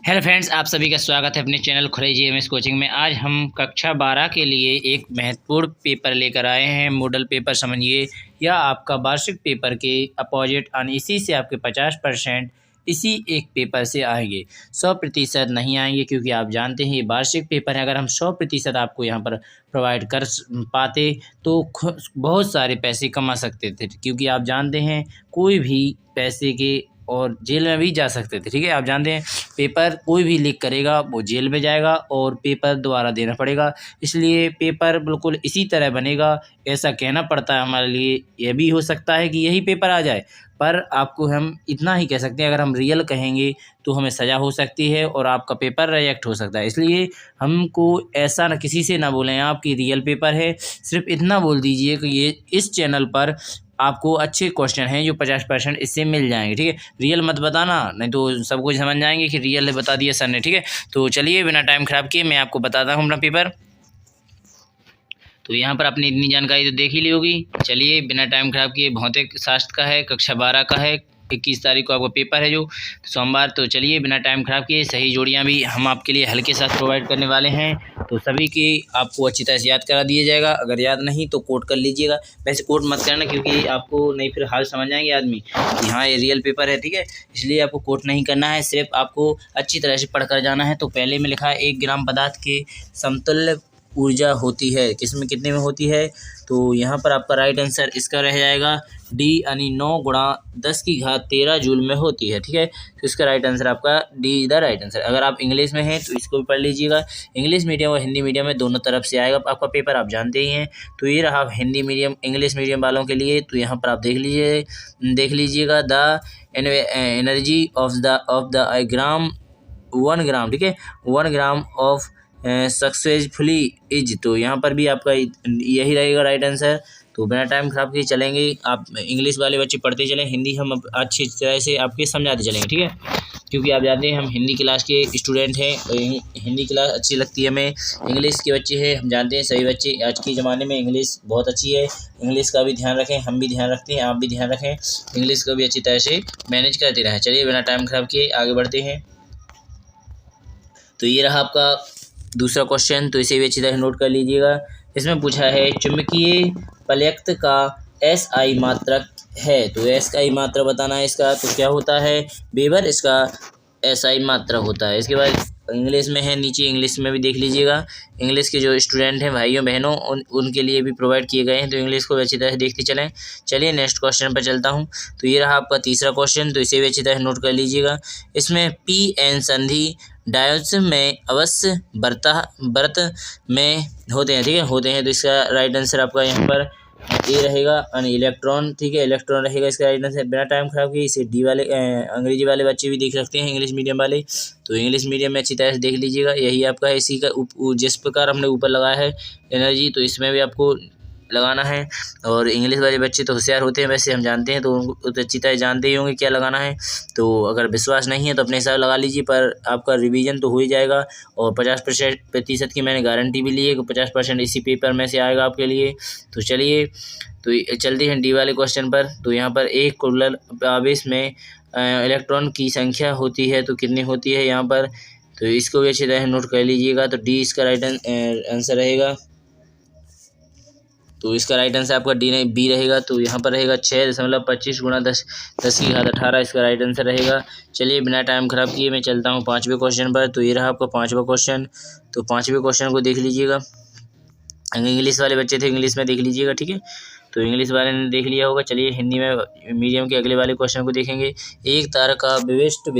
Hello friends, आप सभी का स्वागत है अपने चैनल खुरेजी एमएस कोचिंग में। आज हम कक्षा 12 के लिए एक महत्वपूर्ण पेपर लेकर आए हैं। मॉडल पेपर समझिए, या आपका वार्षिक पेपर के अपोजिट और इसी से आपके 50% इसी एक पेपर से आएंगे। 100% नहीं आएंगे, क्योंकि आप जानते हैं ये वार्षिक पेपर है। अगर हम 100% आपको यहाँ पर प्रोवाइड कर पाते तो बहुत सारे पैसे कमा सकते थे, क्योंकि आप जानते हैं कोई भी पैसे के और जेल में भी जा सकते थे। ठीक है, आप जानते हैं पेपर कोई भी लीक करेगा वो जेल में जाएगा और पेपर दोबारा देना पड़ेगा। इसलिए पेपर बिल्कुल इसी तरह बनेगा, ऐसा कहना पड़ता है हमारे लिए। यह भी हो सकता है कि यही पेपर आ जाए, पर आपको हम इतना ही कह सकते हैं, अगर हम रियल कहेंगे तो हमें सज़ा हो सकती है और आपका पेपर रिजेक्ट हो सकता है। इसलिए हमको ऐसा न किसी से ना बोलें आप कि रियल पेपर है। सिर्फ इतना बोल दीजिए कि ये इस चैनल पर आपको अच्छे क्वेश्चन हैं जो 50% इससे मिल जाएंगे। ठीक है, रियल मत बताना, नहीं तो सब कुछ समझ जाएंगे कि रियल बता दिया सर ने। ठीक है, तो चलिए बिना टाइम ख़राब किए मैं आपको बताता हूँ अपना पेपर। तो यहाँ पर आपने इतनी जानकारी तो देख ही ली होगी। चलिए बिना टाइम ख़राब किए, भौतिक शास्त्र का है, कक्षा 12 का है, 21 तारीख को आपका पेपर है जो सोमवार। तो चलिए बिना टाइम ख़राब किए, सही जोड़ियाँ भी हम आपके लिए हल्के साथ प्रोवाइड करने वाले हैं। तो सभी की आपको अच्छी तरह से याद करा दिया जाएगा। अगर याद नहीं तो कोट कर लीजिएगा। वैसे कोट मत करना, क्योंकि आपको नहीं फिर हाल समझ जाएंगे आदमी कि हाँ ये रियल पेपर है। ठीक है, इसलिए आपको कोट नहीं करना है, सिर्फ आपको अच्छी तरह से पढ़ कर जाना है। तो पहले में लिखा है 1 ग्राम पदार्थ के समतुल्य ऊर्जा होती है, किसमें कितने में होती है। तो यहाँ पर आपका राइट आंसर इसका रह जाएगा डी, यानी 9 गुणा 10 की घात 13 जूल में होती है। ठीक है, तो इसका राइट आंसर आपका डी द राइट आंसर। अगर आप इंग्लिश में हैं तो इसको भी पढ़ लीजिएगा। इंग्लिश मीडियम और हिंदी मीडियम में दोनों तरफ से आएगा आपका पेपर, आप जानते ही हैं। तो ये रहा हिंदी मीडियम इंग्लिश मीडियम वालों के लिए। तो यहाँ पर आप देख लीजिएगा the energy of the gram 1 ग्राम। ठीक है, 1 ग्राम ऑफ सक्सेसफुली इज। तो यहाँ पर भी आपका यही रहेगा राइट आंसर। तो बिना टाइम खराब किए चलेंगे, आप इंग्लिश वाले बच्चे पढ़ते चलें, हिंदी हम अच्छी तरह से आपके समझाते चलेंगे। ठीक है, क्योंकि आप जानते हैं हम हिंदी क्लास के स्टूडेंट हैं और हिंदी क्लास अच्छी लगती है हमें। इंग्लिश के बच्चे हैं, हम जानते हैं सभी बच्चे आज के ज़माने में इंग्लिश बहुत अच्छी है। इंग्लिश का भी ध्यान रखें, हम भी ध्यान रखते हैं, आप भी ध्यान रखें, इंग्लिश को भी अच्छी तरह से मैनेज करते रहें। चलिए बिना टाइम खराब किए आगे बढ़ते हैं। तो ये रहा आपका दूसरा क्वेश्चन, तो इसे भी अच्छी तरह नोट कर लीजिएगा। इसमें पूछा है चुंबकीय पलयक्त का SI मात्रक है। तो SI मात्रा बताना है इसका, तो क्या होता है वेबर, इसका SI मात्रा होता है। इसके बाद इंग्लिश में है, नीचे इंग्लिश में भी देख लीजिएगा। इंग्लिश के जो स्टूडेंट हैं भाइयों बहनों उनके लिए भी प्रोवाइड किए गए हैं, तो इंग्लिश को भी अच्छी तरह से देखते चलें। चलिए नेक्स्ट क्वेश्चन पर चलता हूं। तो ये रहा आपका तीसरा क्वेश्चन, तो इसे भी अच्छी तरह नोट कर लीजिएगा। इसमें PN संधि डायोड्स में अवश्य व्रत में होते हैं। ठीक है, होते हैं। तो इसका राइट आंसर आपका यहाँ पर ए रहेगा, यानी इलेक्ट्रॉन। ठीक है, इलेक्ट्रॉन रहेगा इसका राइट आंसर। बिना टाइम खराब किए इसे डी वाले अंग्रेजी वाले बच्चे भी देख सकते हैं, इंग्लिश मीडियम वाले। तो इंग्लिश मीडियम में अच्छी तरह से देख लीजिएगा, यही आपका है। इसी का जिस प्रकार हमने ऊपर लगाया है एनर्जी, तो इसमें भी आपको लगाना है। और इंग्लिश वाले बच्चे तो होशियार होते हैं, वैसे हम जानते हैं, तो उनको तो अच्छी तरह जानते ही होंगे क्या लगाना है। तो अगर विश्वास नहीं है तो अपने हिसाब लगा लीजिए, पर आपका रिवीजन तो हो ही जाएगा। और 50% की मैंने गारंटी भी ली है कि 50% इसी पेपर में से आएगा आपके लिए। तो चलिए तो चलते हैं डी वाले क्वेश्चन पर। तो यहाँ पर एक कुलर आवेश में इलेक्ट्रॉन की संख्या होती है, तो कितनी होती है यहाँ पर, तो इसको भी अच्छी तरह नोट कर लीजिएगा। तो डी इसका राइट आंसर रहेगा। तो इसका राइट आंसर आपका डी नहीं बी रहेगा। तो यहाँ पर रहेगा 6.25 गुणा 10 की घात 18 इसका राइट आंसर रहेगा। चलिए बिना टाइम खराब किए मैं चलता हूँ 5वें क्वेश्चन पर। तो ये रहा आपका 5वां क्वेश्चन। तो 5वें क्वेश्चन को देख लीजिएगा। इंग्लिश वाले बच्चे थे, इंग्लिश में देख लीजिएगा। ठीक है, तो इंग्लिश वाले ने देख लिया होगा। चलिए हिंदी में मीडियम के अगले वाले क्वेश्चन को देखेंगे। एक तार का विशिष्ट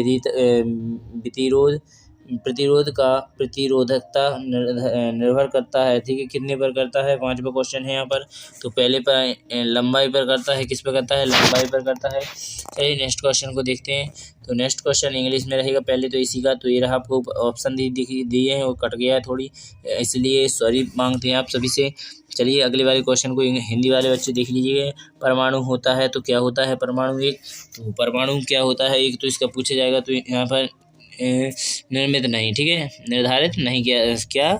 प्रतिरोध का प्रतिरोधकता निर्भर करता है। ठीक है, कितने पर करता है, 5वां क्वेश्चन है यहाँ पर। तो पहले पर लंबाई पर करता है, किस पर करता है, लंबाई पर करता है। चलिए नेक्स्ट क्वेश्चन को देखते हैं। तो नेक्स्ट क्वेश्चन इंग्लिश में रहेगा पहले तो इसी का। तो ये रहा आपको ऑप्शन दिए हैं, वो कट गया है थोड़ी, इसलिए सॉरी मांगते हैं आप सभी से। चलिए अगले वाले क्वेश्चन को हिंदी वाले बच्चे देख लीजिएगा। परमाणु होता है तो क्या होता है परमाणु एक, तो परमाणु क्या होता है एक, तो इसका पूछा जाएगा। तो यहाँ पर निर्मित नहीं, ठीक है, निर्धारित नहीं, क्या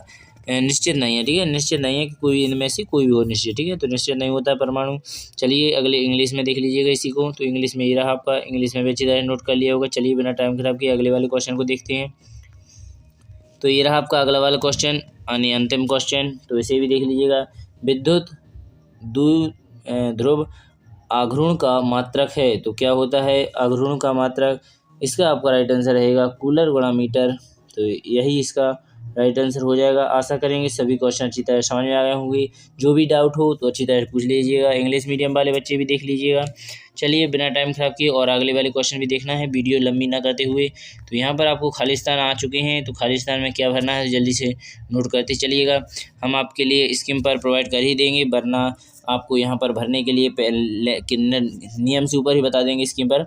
निश्चित नहीं है। ठीक है, निश्चित नहीं है कि कोई इनमें से कोई भी हो निश्चित। ठीक है, तो निश्चित नहीं होता है परमाणु। चलिए अगले इंग्लिश में देख लीजिएगा इसी को। तो इंग्लिश में ये रहा आपका, इंग्लिश में भी अच्छी तरह नोट कर लिया होगा। चलिए बिना टाइम खराब किए अगले वाले क्वेश्चन को देखते हैं। तो ये रहा आपका अगला वाला क्वेश्चन यानी अंतिम क्वेश्चन, तो इसे भी देख लीजिएगा। विद्युत ध्रुव आघूर्ण का मात्रक है, तो क्या होता है आघूर्ण का मात्रक? इसका आपका राइट आंसर रहेगा कूलर गुणा मीटर। तो यही इसका राइट आंसर हो जाएगा। आशा करेंगे सभी क्वेश्चन अच्छी तरह समझ में आ गए होंगे। जो भी डाउट हो तो अच्छी तरह पूछ लीजिएगा। इंग्लिश मीडियम वाले बच्चे भी देख लीजिएगा। चलिए बिना टाइम खराब किए और अगले वाले क्वेश्चन भी देखना है, वीडियो लंबी ना करते हुए। तो यहाँ पर आपको खालिस्तान आ चुके हैं, तो खालिस्तान में क्या भरना है जल्दी से नोट करते चलिएगा। हम आपके लिए स्कीम पर प्रोवाइड कर ही देंगे, वरना आपको यहाँ पर भरने के लिए नियम से ऊपर ही बता देंगे। स्कीम पर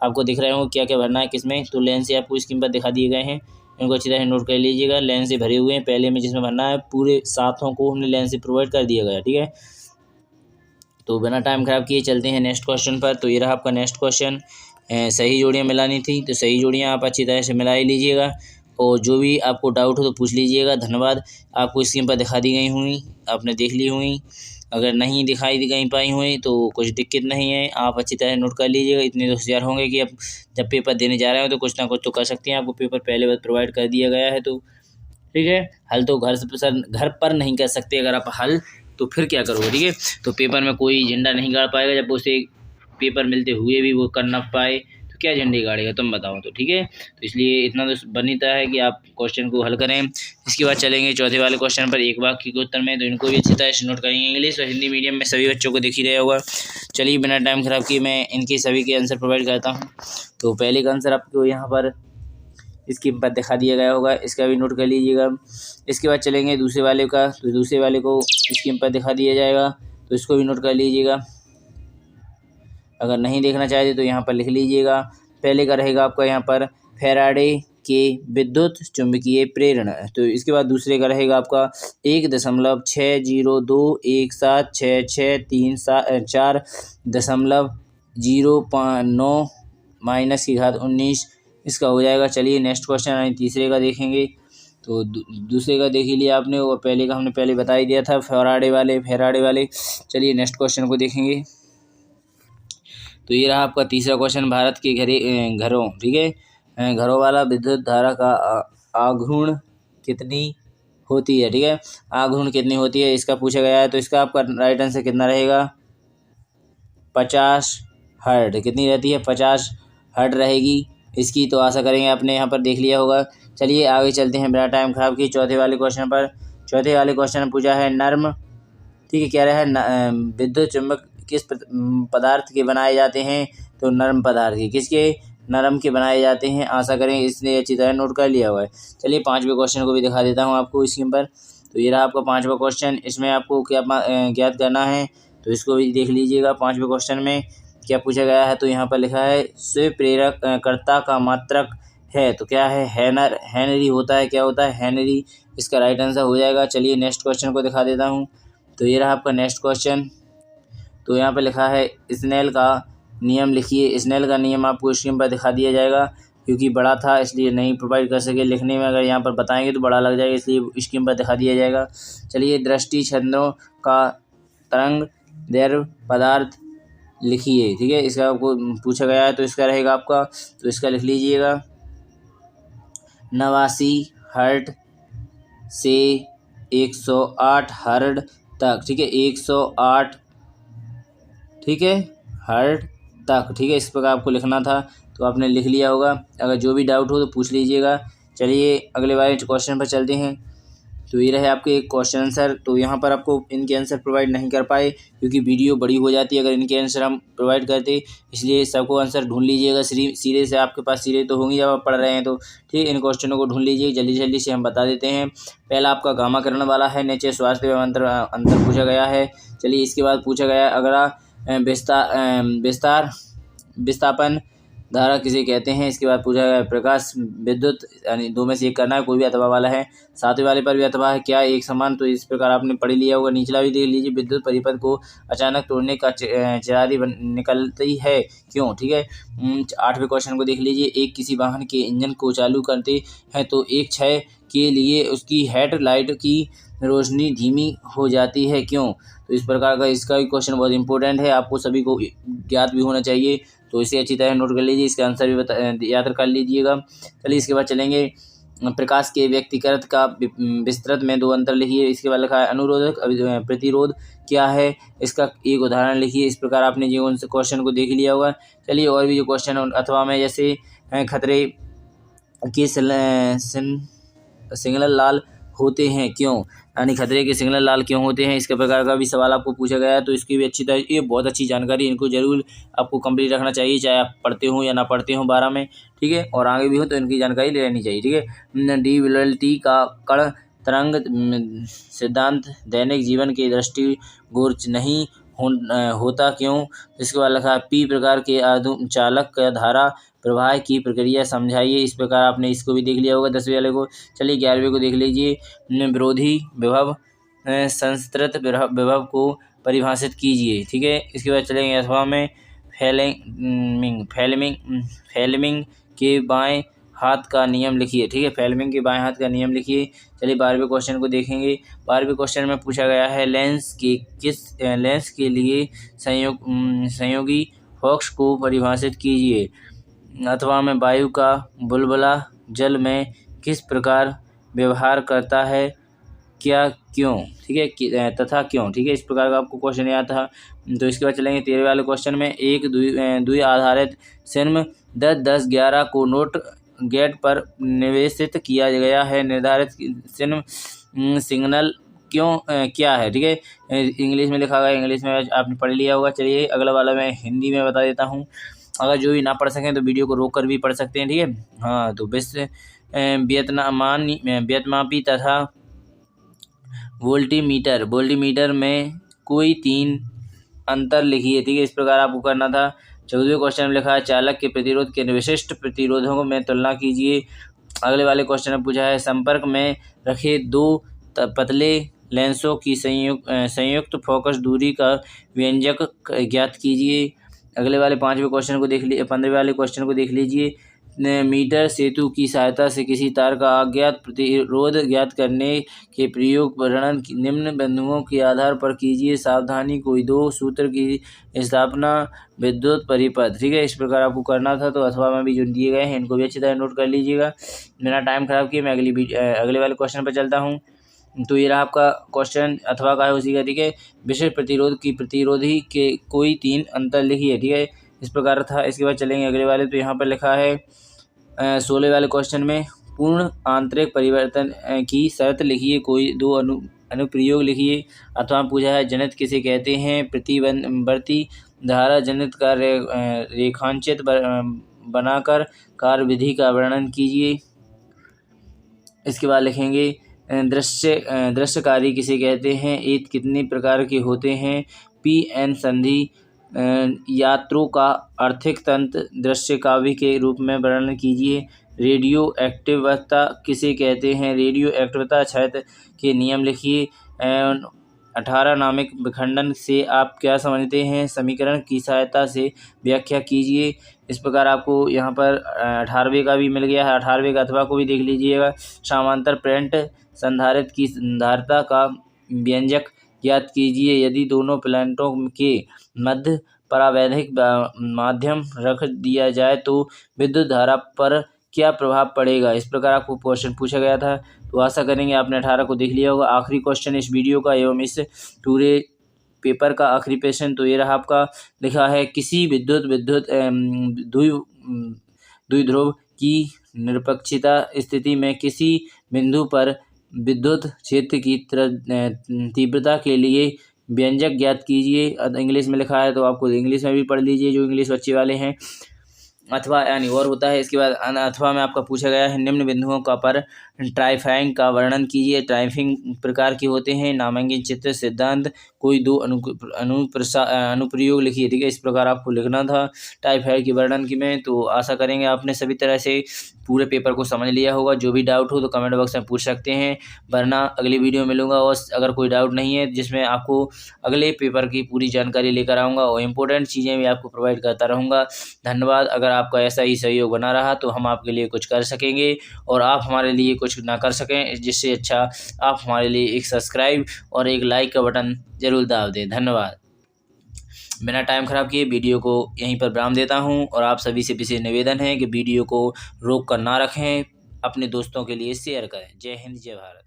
आपको दिख रहे होंगे क्या क्या भरना है किसमें, तो लाइन से आपको स्कीम पर दिखा दिए गए हैं, इनको अच्छी तरह नोट कर लीजिएगा। लाइन से भरे हुए हैं, पहले में जिसमें भरना है पूरे सातों को हमने लाइन से प्रोवाइड कर दिया गया, ठीक है। तो बिना टाइम खराब किए चलते हैं नेक्स्ट क्वेश्चन पर। तो ये रहा आपका नेक्स्ट क्वेश्चन। सही जोड़ियाँ मिलानी थी, तो सही जोड़ियाँ आप अच्छी तरह से मिला ही लीजिएगा, और जो भी आपको डाउट हो तो पूछ लीजिएगा। धन्यवाद। आपको स्क्रीन पर दिखा दी गई हुई, आपने देख ली हुई। अगर नहीं दिखाई दी पाई हुई तो कुछ दिक्कत नहीं है, आप अच्छी तरह नोट कर लीजिएगा। इतने तो होशियार होंगे कि अब जब पेपर देने जा रहे हो तो कुछ ना कुछ तो कर सकते हैं। आपको पेपर पहले बार प्रोवाइड कर दिया गया है, तो ठीक है। हल तो घर पर नहीं कर सकते, अगर आप हल तो फिर क्या करोगे, ठीक है। तो पेपर में कोई झंडा नहीं गाड़ पाएगा जब उसे पेपर मिलते हुए भी वो कर ना पाए, तो क्या झंडे गाड़ेगा, तुम बताओ तो, ठीक है। तो इसलिए इतना तो बनता है कि आप क्वेश्चन को हल करें। इसके बाद चलेंगे चौथे वाले क्वेश्चन पर, एक वाक्य के उत्तर में। तो इनको भी अच्छी तरह से नोट करेंगे। इंग्लिश और हिंदी मीडियम में सभी बच्चों को दिख ही रहा होगा। चलिए बिना टाइम खराब किए मैं इनके सभी के आंसर प्रोवाइड करता हूँ। तो पहले का आंसर आपको यहाँ पर स्क्रीन पर दिखा दिया गया होगा, इसका भी नोट कर लीजिएगा। इसके बाद चलेंगे दूसरे वाले का, तो दूसरे वाले को स्क्रीन पर दिखा दिया जाएगा, तो इसको भी नोट कर लीजिएगा। अगर नहीं देखना चाहते तो यहाँ पर लिख लीजिएगा। पहले का रहेगा आपका यहाँ पर फैराडे के विद्युत चुंबकीय प्रेरण, तो इसके बाद दूसरे का रहेगा आपका 1.6021764.9 माइनस की घात 19 इसका हो जाएगा। चलिए नेक्स्ट क्वेश्चन यानी तीसरे का देखेंगे। तो दूसरे का देख ही लिया आपने, और पहले का हमने पहले बता ही दिया था फैराडे वाले। चलिए नेक्स्ट क्वेश्चन को देखेंगे। तो ये रहा आपका तीसरा क्वेश्चन। भारत के घरों, ठीक है, घरों वाला विद्युत धारा का आघूर्ण कितनी होती है, ठीक है। आघूर्ण कितनी होती है इसका पूछा गया है, तो इसका आपका राइट आंसर कितना रहेगा 50 हर्ट्ज। कितनी रहती है 50 हर्ट्ज रहेगी इसकी। तो आशा करेंगे आपने यहाँ पर देख लिया होगा। चलिए आगे चलते हैं बिना टाइम खराब किए चौथे वाले क्वेश्चन पर। चौथे वाले क्वेश्चन में पूछा है नर्म, ठीक है, क्या रहा है विद्युत चुंबक किस पदार्थ के बनाए जाते हैं, तो नर्म पदार्थ के, किसके, नरम के बनाए जाते हैं। आशा करें इसने अच्छी तरह नोट कर लिया हुआ है। चलिए पांचवें क्वेश्चन को भी दिखा देता हूँ आपको स्क्रीन पर। तो ये रहा आपका पांचवा क्वेश्चन। इसमें आपको क्या ज्ञात करना है, तो इसको भी देख लीजिएगा। पांचवें क्वेश्चन में क्या पूछा गया है, तो यहाँ पर लिखा है स्वप्रेरक कर्ता का मात्रक है, तो क्या है हेनरी होता है, क्या होता है हेनरी, इसका राइट आंसर हो जाएगा। चलिए नेक्स्ट क्वेश्चन को दिखा देता हूँ। तो ये रहा आपका नेक्स्ट क्वेश्चन। तो यहाँ पर लिखा है स्नेल का नियम लिखिए। स्नेल का नियम आपको स्क्रीन पर दिखा दिया जाएगा, क्योंकि बड़ा था इसलिए नहीं प्रोवाइड कर सके लिखने में। अगर यहाँ पर बताएंगे तो बड़ा लग जाएगा, इसलिए स्क्रीन पर दिखा दिया जाएगा। चलिए दृष्टि छंदों का तरंग दैर्घ्य पदार्थ लिखिए, ठीक है, इसका आपको पूछा गया है। तो इसका रहेगा आपका, तो इसका लिख लीजिएगा 89 हर्ट्ज से 108 हर्ट्ज तक, ठीक है, 108, ठीक है, हर्ट्ज तक, ठीक है। इस प्रकार आपको लिखना था, तो आपने लिख लिया होगा। अगर जो भी डाउट हो तो पूछ लीजिएगा। चलिए अगले वाले क्वेश्चन पर चलते हैं। तो ये रहे आपके क्वेश्चन आंसर। तो यहाँ पर आपको इनके आंसर प्रोवाइड नहीं कर पाए, क्योंकि वीडियो बड़ी हो जाती है अगर इनके आंसर हम प्रोवाइड करते, इसलिए सबको आंसर ढूंढ लीजिएगा। सीधे से आपके पास सीधे तो होंगी जब आप पढ़ रहे हैं, तो ठीक है, इन क्वेश्चनों को ढूंढ लीजिए जल्दी से हम बता देते हैं। पहला आपका गामा किरण वाला है, नीचे स्वास्थ्य एवं अंतर पूछा गया है। चलिए इसके बाद पूछा गया अगला विस्थापन धारा किसे कहते हैं। इसके बाद पूछा गया प्रकाश विद्युत, यानी दो में से एक करना है, कोई भी अथवा वाला है। सातवें वाले पर भी अथवा है, क्या एक समान, तो इस प्रकार आपने पढ़ लिया होगा। निचला भी देख लीजिए, विद्युत परिपथ को अचानक तोड़ने का चिरारी निकलती है क्यों, ठीक है। आठवें क्वेश्चन को देख लीजिए, एक किसी वाहन के इंजन को चालू करते हैं तो एक क्षय के लिए उसकी हेडलाइट की रोशनी धीमी हो जाती है क्यों। तो इस प्रकार का इसका भी क्वेश्चन बहुत इंपॉर्टेंट है, आपको सभी को ज्ञात भी होना चाहिए, तो इसे अच्छी तरह नोट कर लीजिए। इसका आंसर भी याद कर लीजिएगा। चलिए इसके बाद चलेंगे प्रकाश के व्यक्तिकृत का विस्तृत में 2 अंतर लिखिए। इसके बाद लिखा है अनुरोधक प्रतिरोध क्या है, इसका एक उदाहरण लिखिए। इस प्रकार आपने जो उन क्वेश्चन को देख लिया होगा। चलिए और भी जो क्वेश्चन अथवा में जैसे खतरे के सिग्नल लाल होते हैं क्यों, यानी खतरे के सिग्नल लाल क्यों होते हैं, इसके प्रकार का भी सवाल आपको पूछा गया है। तो इसकी भी अच्छी तरह, ये बहुत अच्छी जानकारी, इनको जरूर आपको कंप्लीट रखना चाहिए, चाहे आप पढ़ते हो या ना पढ़ते हो 12 में, ठीक है, और आगे भी हो तो इनकी जानकारी ले लेनी चाहिए, ठीक है। डी का कण तरंग सिद्धांत दैनिक जीवन के दृष्टिगोचर नहीं होता क्यों, इसके बाद लिखा है पी प्रकार के चालक का धारा प्रवाह की प्रक्रिया समझाइए। इस प्रकार आपने इसको भी देख लिया होगा 10वीं वाले को। चलिए 11वीं को देख लीजिए। विरोधी विभव संस्तृत विभव को परिभाषित कीजिए, ठीक है। इसके बाद चलेंगे अथवा में फेलेमिंग के बाएं हाथ का नियम लिखिए, ठीक है, फेलेमिंग के बाएं हाथ का नियम लिखिए। चलिए 12वें क्वेश्चन को देखेंगे। 12वें क्वेश्चन में पूछा गया है लेंस के लिए संयोगी फॉक्स को परिभाषित कीजिए। अथवा में वायु का बुलबुला जल में किस प्रकार व्यवहार करता है, क्या क्यों, ठीक है, तथा क्यों, ठीक है। इस प्रकार का आपको क्वेश्चन याद था। तो इसके बाद चलेंगे 13वें वाले क्वेश्चन में। एक द्वि आधारित सिनेमा 10, 11 को नोट गेट पर निवेशित किया गया है, निर्धारित सिग्नल क्यों क्या है, ठीक है। इंग्लिश में लिखा गया, इंग्लिश में आपने पढ़ लिया होगा। चलिए अगला वाला मैं हिंदी में बता देता हूँ, अगर जो भी ना पढ़ सकें तो वीडियो को रोक कर भी पढ़ सकते हैं, ठीक है। हाँ, तो व्यतमापी तथा वोल्टीमीटर में कोई 3 अंतर लिखिए, ठीक है। इस प्रकार आपको करना था। 14वें क्वेश्चन में लिखा है चालक के प्रतिरोध के विशिष्ट प्रतिरोधों में तुलना कीजिए। अगले वाले क्वेश्चन में पूछा है संपर्क में रखे 2 पतले लेंसों की संयुक्त फोकस दूरी का व्यंजक ज्ञात कीजिए। अगले वाले 5वें क्वेश्चन को देख लीजिए। 15वें वाले क्वेश्चन को देख लीजिए। मीटर सेतु की सहायता से किसी तार का अज्ञात प्रतिरोध ज्ञात करने के प्रयोग वर्णन निम्न बिंदुओं के आधार पर कीजिए। सावधानी, कोई 2 सूत्र की स्थापना, विद्युत परिपथ, ठीक है। इस प्रकार आपको करना था। तो अथवा में भी जो दिए गए हैं इनको भी अच्छी तरह नोट कर लीजिएगा। मेरा टाइम खराब किया, मैं अगले वाले क्वेश्चन पर चलता हूँ। तो ये रहा आपका क्वेश्चन अथवा का है उसी का, ठीक है। विशिष्ट प्रतिरोध की प्रतिरोधी के कोई 3 अंतर लिखिए, ठीक है। इस प्रकार था। इसके बाद चलेंगे अगले वाले। तो यहाँ पर लिखा है 16 वाले क्वेश्चन में पूर्ण आंतरिक परिवर्तन की शर्त लिखिए, कोई 2 अनुप्रयोग लिखिए। अथवा पूछा है जनित किसे कहते हैं, प्रतिवर्ती धारा जनित का रेखांचित बनाकर कार्यविधि का वर्णन कीजिए। इसके बाद लिखेंगे दृश्यकारी किसे कहते हैं, ईद कितने प्रकार के होते हैं, पी.एन. संधि यात्रों का आर्थिक तंत्र दृश्य काव्य के रूप में वर्णन कीजिए। रेडियो एक्टिवता किसे कहते हैं, रेडियो एक्टिवता क्षेत्र के नियम लिखिए। 18 नामिक विखंडन से आप क्या समझते हैं, समीकरण की सहायता से व्याख्या कीजिए। इस प्रकार आपको यहाँ पर 18वें का भी मिल गया है। 18वें का अथवा को भी देख लीजिएगा। समांतर प्लेट संधारित्र की संधारित्रता का व्यंजक ज्ञात कीजिए। यदि दोनों प्लेटों के मध्य परावैद्युतिक माध्यम रख दिया जाए तो विद्युत धारा पर क्या प्रभाव पड़ेगा। इस प्रकार आपको क्वेश्चन पूछा गया था। तो आशा करेंगे आपने 18 को देख लिया होगा। आखिरी क्वेश्चन इस वीडियो का एवं इस पूरे पेपर का आखिरी क्वेश्चन तो ये रहा आपका। लिखा है किसी विद्युत द्विध्रुव की निरपेक्षता स्थिति में किसी बिंदु पर विद्युत क्षेत्र की तीव्रता के लिए व्यंजक ज्ञात कीजिए। इंग्लिश में लिखा है तो आपको इंग्लिश में भी पढ़ लीजिए जो इंग्लिश बच्चे वाले हैं। अथवा यानी और होता है। इसके बाद अथवा में आपका पूछा गया है निम्न बिंदुओं का पर ट्राइफाइंग का वर्णन कीजिए। ट्राइफिंग प्रकार के होते हैं, नामांकित चित्र सिद्धांत, कोई 2 अनुप्रयोग लिखिए, ठीक है। इस प्रकार आपको लिखना था ट्राइफाइंग के वर्णन की में। तो आशा करेंगे आपने सभी तरह से पूरे पेपर को समझ लिया होगा। जो भी डाउट हो तो कमेंट बॉक्स में पूछ सकते हैं, वरना अगली वीडियो मिलूंगा और अगर कोई डाउट नहीं है जिसमें आपको अगले पेपर की पूरी जानकारी लेकर आऊँगा और इम्पोर्टेंट चीज़ें भी आपको प्रोवाइड करता रहूँगा। धन्यवाद। अगर आपका ऐसा ही सहयोग बना रहा तो हम आपके लिए कुछ कर सकेंगे और आप हमारे लिए कुछ ना कर सकें, जिससे अच्छा आप हमारे लिए एक सब्सक्राइब और एक लाइक का बटन ज़रूर दाब दें। धन्यवाद। बिना टाइम ख़राब किए वीडियो को यहीं पर विराम देता हूं और आप सभी से विशेष निवेदन है कि वीडियो को रोक कर ना रखें, अपने दोस्तों के लिए शेयर करें। जय हिंद, जय भारत।